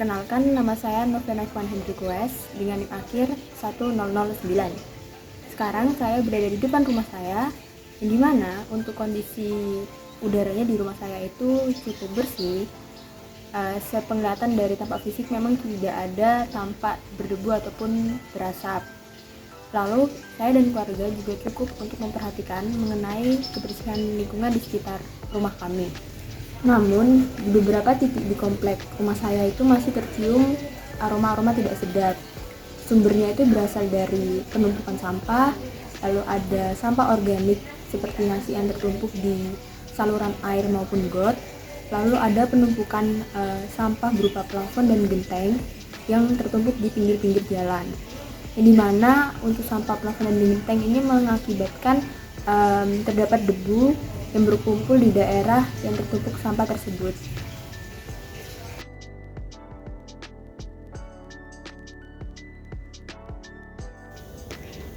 Perkenalkan, nama saya Novena Ikhwan Hendrik West dengan NIM akhir 1009. Sekarang saya berada di depan rumah saya, yang dimana untuk kondisi udaranya di rumah saya itu cukup bersih. Sepenglihatan dari tampak fisik memang tidak ada tampak berdebu ataupun berasap. Lalu saya dan keluarga juga cukup untuk memperhatikan mengenai kebersihan lingkungan di sekitar rumah kami. Namun, di beberapa titik di komplek rumah saya itu masih tercium aroma-aroma tidak sedap. Sumbernya itu berasal dari penumpukan sampah, lalu ada sampah organik seperti nasi yang tertumpuk di saluran air maupun got, lalu ada penumpukan sampah berupa plafon dan genteng yang tertumpuk di pinggir-pinggir jalan. Yang dimana untuk sampah plafon dan genteng ini mengakibatkan terdapat debu yang berkumpul di daerah yang tertumpuk sampah tersebut.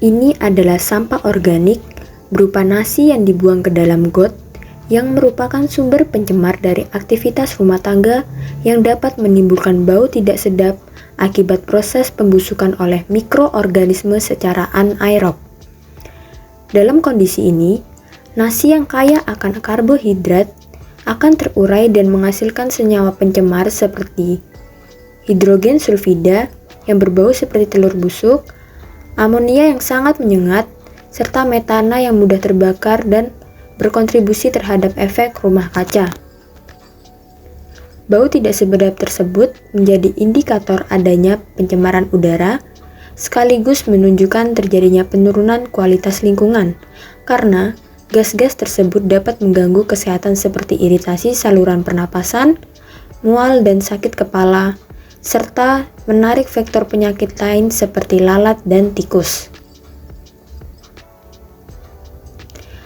Ini adalah sampah organik berupa nasi yang dibuang ke dalam got yang merupakan sumber pencemar dari aktivitas rumah tangga yang dapat menimbulkan bau tidak sedap akibat proses pembusukan oleh mikroorganisme secara anaerob. Dalam kondisi ini, nasi yang kaya akan karbohidrat akan terurai dan menghasilkan senyawa pencemar seperti hidrogen sulfida yang berbau seperti telur busuk, amonia yang sangat menyengat, serta metana yang mudah terbakar dan berkontribusi terhadap efek rumah kaca. Bau tidak sedap tersebut menjadi indikator adanya pencemaran udara, sekaligus menunjukkan terjadinya penurunan kualitas lingkungan, karena gas-gas tersebut dapat mengganggu kesehatan seperti iritasi saluran pernapasan, mual dan sakit kepala, serta menarik vektor penyakit lain seperti lalat dan tikus.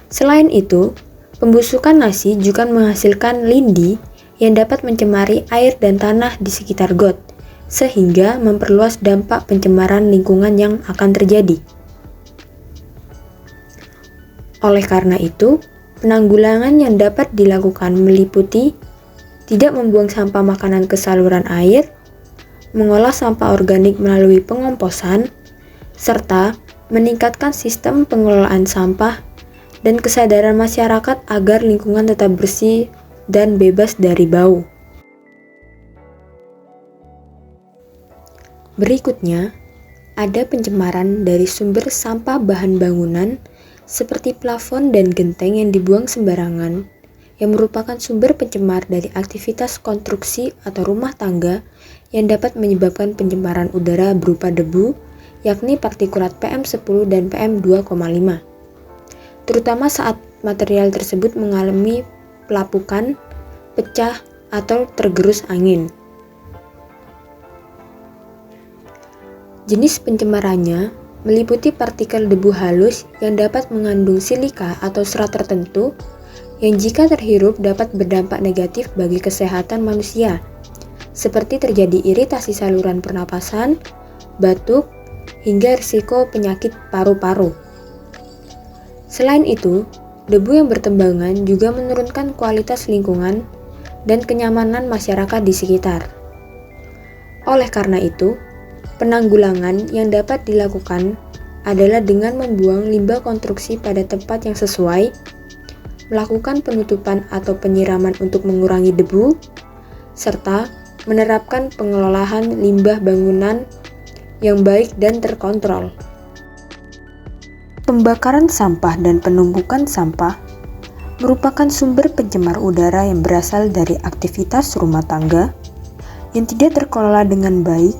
Selain itu, pembusukan nasi juga menghasilkan lindi yang dapat mencemari air dan tanah di sekitar got, sehingga memperluas dampak pencemaran lingkungan yang akan terjadi. Oleh karena itu, penanggulangan yang dapat dilakukan meliputi tidak membuang sampah makanan ke saluran air, mengolah sampah organik melalui pengomposan, serta meningkatkan sistem pengelolaan sampah dan kesadaran masyarakat agar lingkungan tetap bersih dan bebas dari bau. Berikutnya, ada pencemaran dari sumber sampah bahan bangunan seperti plafon dan genteng yang dibuang sembarangan, yang merupakan sumber pencemar dari aktivitas konstruksi atau rumah tangga yang dapat menyebabkan pencemaran udara berupa debu, yakni partikulat PM10 dan PM2,5. Terutama saat material tersebut mengalami pelapukan, pecah, atau tergerus angin. Jenis pencemarannya meliputi partikel debu halus yang dapat mengandung silika atau serat tertentu yang jika terhirup dapat berdampak negatif bagi kesehatan manusia, seperti terjadi iritasi saluran pernapasan, batuk, hingga risiko penyakit paru-paru. Selain itu, debu yang bertembangan juga menurunkan kualitas lingkungan dan kenyamanan masyarakat di sekitar. Oleh karena itu, penanggulangan yang dapat dilakukan adalah dengan membuang limbah konstruksi pada tempat yang sesuai, melakukan penutupan atau penyiraman untuk mengurangi debu, serta menerapkan pengelolaan limbah bangunan yang baik dan terkontrol. Pembakaran sampah dan penumpukan sampah merupakan sumber pencemar udara yang berasal dari aktivitas rumah tangga yang tidak terkelola dengan baik,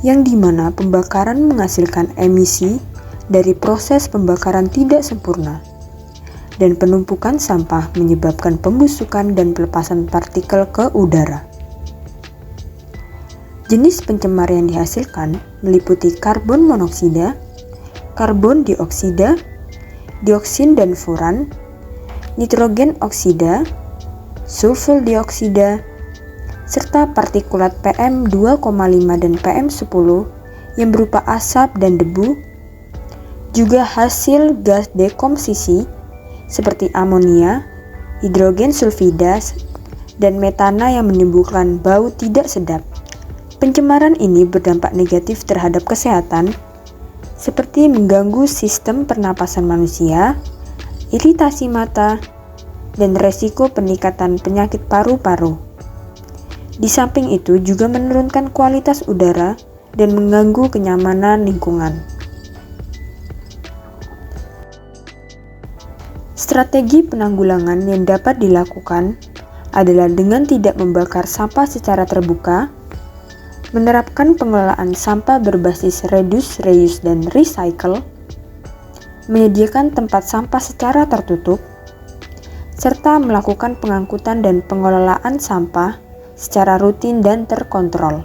yang dimana pembakaran menghasilkan emisi dari proses pembakaran tidak sempurna, dan penumpukan sampah menyebabkan pembusukan dan pelepasan partikel ke udara. Jenis pencemar yang dihasilkan meliputi karbon monoksida, karbon dioksida, dioksin dan furan, nitrogen oksida, sulfur dioksida, serta partikulat PM2,5 dan PM10 yang berupa asap dan debu, juga hasil gas dekomposisi seperti amonia, hidrogen sulfida, dan metana yang menimbulkan bau tidak sedap. Pencemaran ini berdampak negatif terhadap kesehatan, seperti mengganggu sistem pernapasan manusia, iritasi mata, dan resiko peningkatan penyakit paru-paru. Di samping itu juga menurunkan kualitas udara dan mengganggu kenyamanan lingkungan. Strategi penanggulangan yang dapat dilakukan adalah dengan tidak membakar sampah secara terbuka, menerapkan pengelolaan sampah berbasis reduce, reuse, dan recycle, menyediakan tempat sampah secara tertutup, serta melakukan pengangkutan dan pengelolaan sampah secara rutin dan terkontrol.